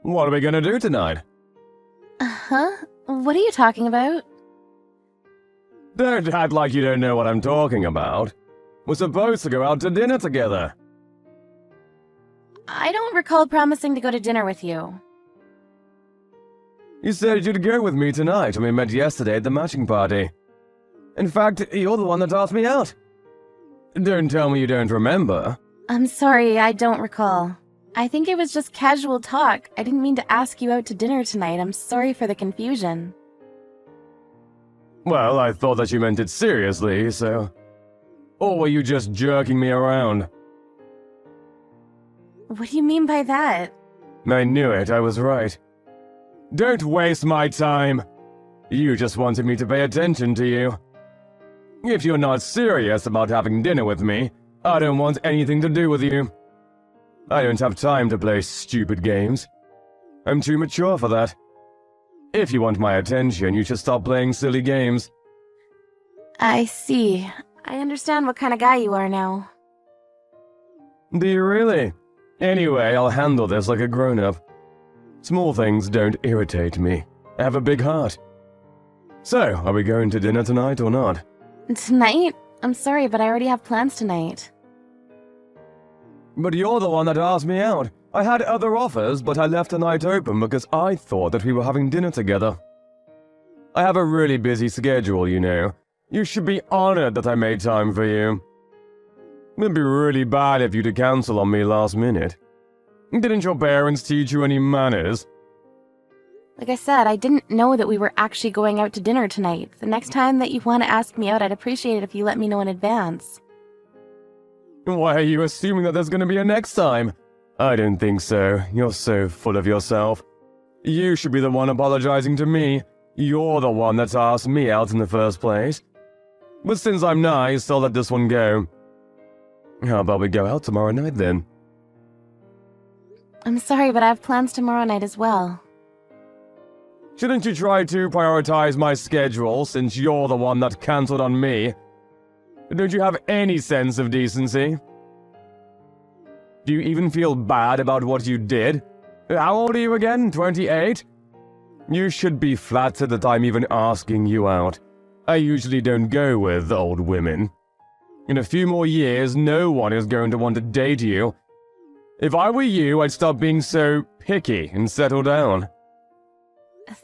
What are we gonna do tonight? Huh? What are you talking about? Don't act like you don't know what I'm talking about. We're supposed to go out to dinner together. I don't recall promising to go to dinner with you. You said you'd go with me tonight when we met yesterday at the matching party. In fact, you're the one that asked me out. Don't tell me you don't remember. I'm sorry, I don't recall. I think it was just casual talk. I didn't mean to ask you out to dinner tonight. I'm sorry for the confusion. Well, I thought that you meant it seriously, so... Or were you just jerking me around? What do you mean by that? I knew it, I was right. Don't waste my time. You just wanted me to pay attention to you. If you're not serious about having dinner with me, I don't want anything to do with you. I don't have time to play stupid games. I'm too mature for that. If you want my attention, you should stop playing silly games. I see. I understand what kind of guy you are now. Do you really? Anyway, I'll handle this like a grown-up. Small things don't irritate me. I have a big heart. So, are we going to dinner tonight or not? Tonight? I'm sorry, but I already have plans tonight. But you're the one that asked me out. I had other offers, but I left tonight open because I thought that we were having dinner together. I have a really busy schedule, you know. You should be honored that I made time for you. It'd be really bad if you to cancel on me last minute. Didn't your parents teach you any manners? Like I said, I didn't know that we were actually going out to dinner tonight. The next time that you want to ask me out, I'd appreciate it if you let me know in advance. Why are you assuming that there's gonna be a next time? I don't think so. You're so full of yourself. You should be the one apologizing to me. You're the one that's asked me out in the first place. But since I'm nice, I'll let this one go. How about we go out tomorrow night then? I'm sorry, but I have plans tomorrow night as well. Shouldn't you try to prioritize my schedule since you're the one that cancelled on me? Don't you have any sense of decency? Do you even feel bad about what you did? How old are you again? 28? You should be flattered that I'm even asking you out. I usually don't go with old women. In a few more years, no one is going to want to date you. If I were you, I'd stop being so picky and settle down.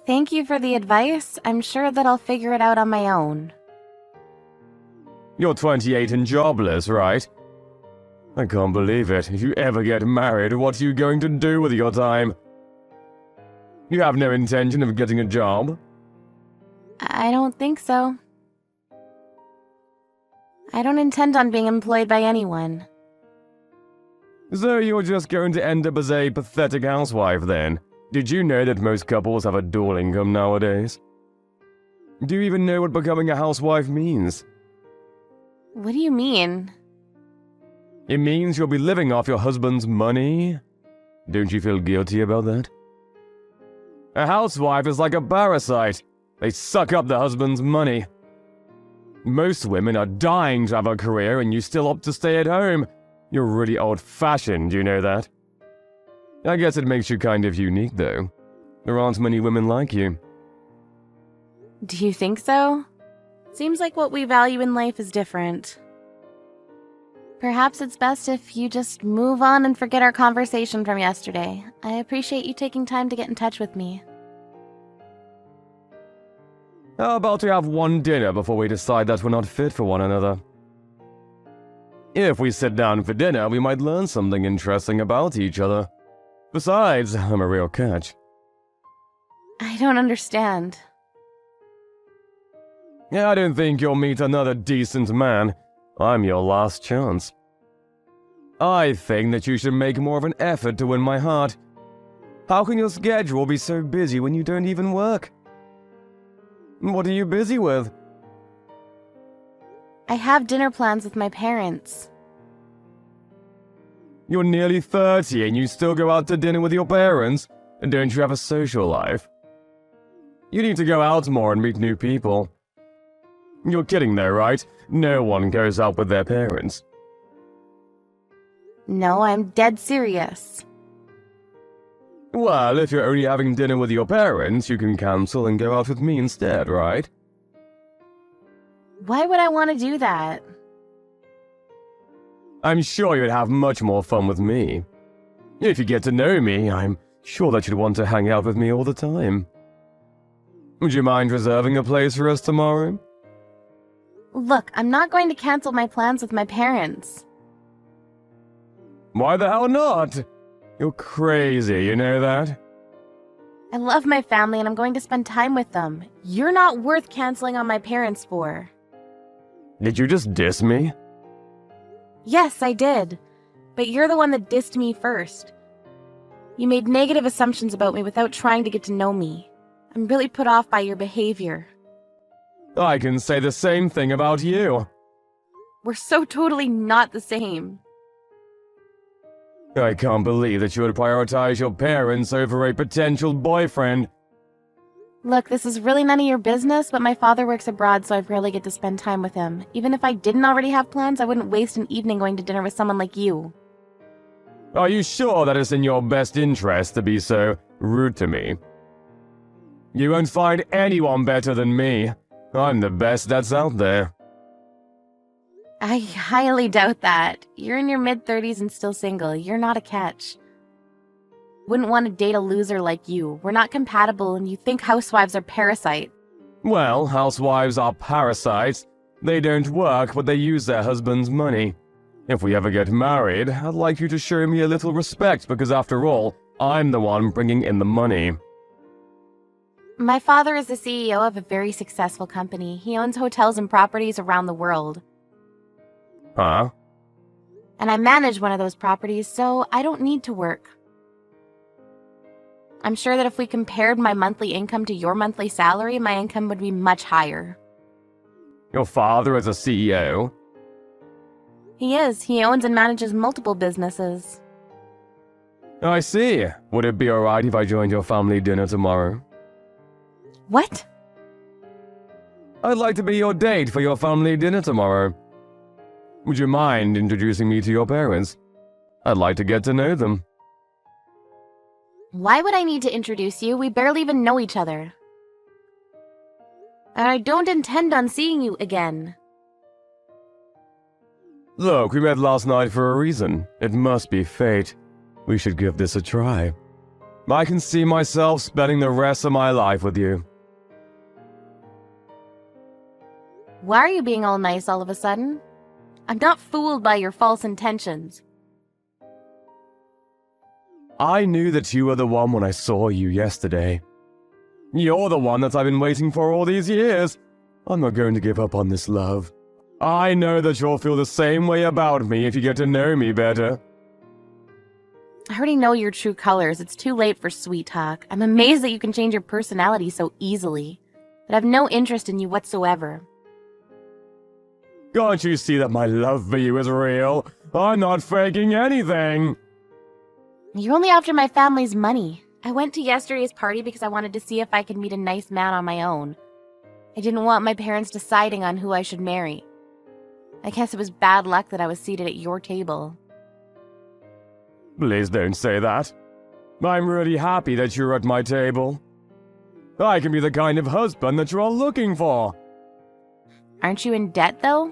Thank you for the advice. I'm sure that I'll figure it out on my own. You're 28 and jobless, right? I can't believe it. If you ever get married, what are you going to do with your time? You have no intention of getting a job? I don't think so. I don't intend on being employed by anyone. So you're just going to end up as a pathetic housewife then? Did you know that most couples have a dual income nowadays? Do you even know what becoming a housewife means? What do you mean? It means you'll be living off your husband's money? Don't you feel guilty about that? A housewife is like a parasite. They suck up the husband's money. Most women are dying to have a career and you still opt to stay at home. You're really old-fashioned, you know that? I guess it makes you kind of unique, though. There aren't many women like you. Do you think so? Seems like what we value in life is different. Perhaps it's best if you just move on and forget our conversation from yesterday. I appreciate you taking time to get in touch with me. How about we have one dinner before we decide that we're not fit for one another? If we sit down for dinner, we might learn something interesting about each other. Besides, I'm a real catch. I don't understand. Yeah, I don't think you'll meet another decent man. I'm your last chance. I think that you should make more of an effort to win my heart. How can your schedule be so busy when you don't even work? What are you busy with? I have dinner plans with my parents. You're nearly 30 and you still go out to dinner with your parents? And don't you have a social life? You need to go out more and meet new people. You're kidding though, right? No one goes out with their parents. No, I'm dead serious. Well, if you're only having dinner with your parents, you can cancel and go out with me instead, right? Why would I want to do that? I'm sure you'd have much more fun with me. If you get to know me, I'm sure that you'd want to hang out with me all the time. Would you mind reserving a place for us tomorrow? Look, I'm not going to cancel my plans with my parents. Why the hell not? You're crazy, you know that? I love my family and I'm going to spend time with them. You're not worth canceling on my parents for. Did you just diss me? Yes, I did. But you're the one that dissed me first. You made negative assumptions about me without trying to get to know me. I'm really put off by your behavior. I can say the same thing about you. We're so totally not the same. I can't believe that you would prioritize your parents over a potential boyfriend. Look, this is really none of your business, but my father works abroad, so I rarely get to spend time with him. Even if I didn't already have plans, I wouldn't waste an evening going to dinner with someone like you. Are you sure that it's in your best interest to be so rude to me? You won't find anyone better than me. I'm the best that's out there. I highly doubt that. You're in your mid-30s and still single. You're not a catch. Wouldn't want to date a loser like you. We're not compatible and you think housewives are parasite. Well, housewives are parasites. They don't work, but they use their husband's money. If we ever get married, I'd like you to show me a little respect because after all, I'm the one bringing in the money. My father is the CEO of a very successful company. He owns hotels and properties around the world. Huh? And I manage one of those properties, so I don't need to work. I'm sure that if we compared my monthly income to your monthly salary, my income would be much higher. Your father is a CEO? He is. He owns and manages multiple businesses. I see. Would it be alright if I joined your family dinner tomorrow? What? I'd like to be your date for your family dinner tomorrow. Would you mind introducing me to your parents? I'd like to get to know them. Why would I need to introduce you? We barely even know each other. And I don't intend on seeing you again. Look, we met last night for a reason. It must be fate. We should give this a try. I can see myself spending the rest of my life with you. Why are you being all nice all of a sudden? I'm not fooled by your false intentions. I knew that you were the one when I saw you yesterday. You're the one that I've been waiting for all these years. I'm not going to give up on this love. I know that you'll feel the same way about me if you get to know me better. I already know your true colors. It's too late for sweet talk. I'm amazed that you can change your personality so easily. But I have no interest in you whatsoever. Can't you see that my love for you is real? I'm not faking anything. You're only after my family's money. I went to yesterday's party because I wanted to see if I could meet a nice man on my own. I didn't want my parents deciding on who I should marry. I guess it was bad luck that I was seated at your table. Please don't say that. I'm really happy that you're at my table. I can be the kind of husband that you're all looking for. Aren't you in debt, though?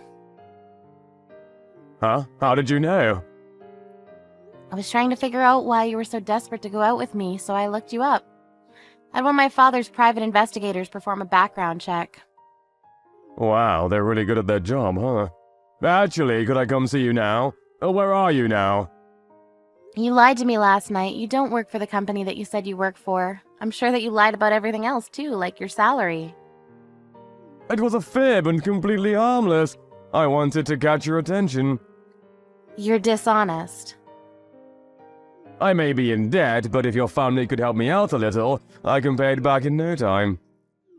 Huh? How did you know? I was trying to figure out why you were so desperate to go out with me, so I looked you up. I had one of my father's private investigators perform a background check. Wow, they're really good at their job, huh? Actually, could I come see you now? Where are you now? You lied to me last night. You don't work for the company that you said you work for. I'm sure that you lied about everything else, too, like your salary. It was a fib and completely harmless. I wanted to catch your attention. You're dishonest. I may be in debt, but if your family could help me out a little, I can pay it back in no time.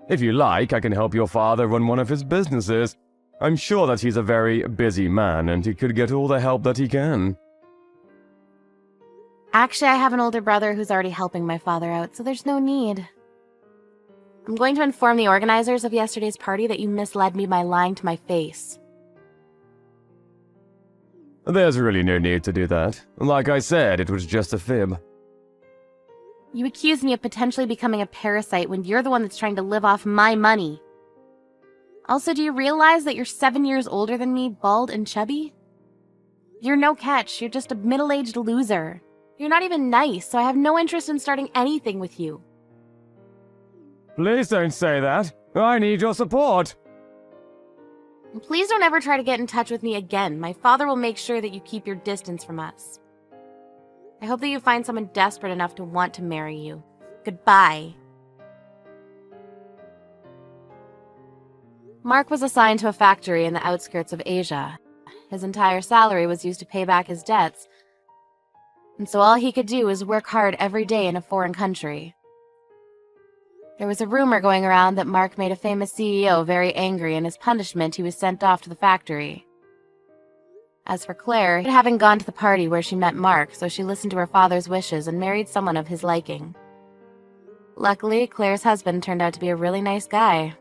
If you like, I can help your father run one of his businesses. I'm sure that he's a very busy man, and he could get all the help that he can. Actually, I have an older brother who's already helping my father out, so there's no need. I'm going to inform the organizers of yesterday's party that you misled me by lying to my face. There's really no need to do that. Like I said, it was just a fib. You accuse me of potentially becoming a parasite when you're the one that's trying to live off my money. Also, do you realize that you're 7 years older than me, bald and chubby? You're no catch, you're just a middle-aged loser. You're not even nice, so I have no interest in starting anything with you. Please don't say that. I need your support. Please don't ever try to get in touch with me again. My father will make sure that you keep your distance from us. I hope that you find someone desperate enough to want to marry you. Goodbye. Mark was assigned to a factory in the outskirts of Asia. His entire salary was used to pay back his debts, and so all he could do was work hard every day in a foreign country. There was a rumor going around that Mark made a famous CEO very angry, and as punishment he was sent off to the factory. As for Claire, having gone to the party where she met Mark, so she listened to her father's wishes and married someone of his liking. Luckily, Claire's husband turned out to be a really nice guy.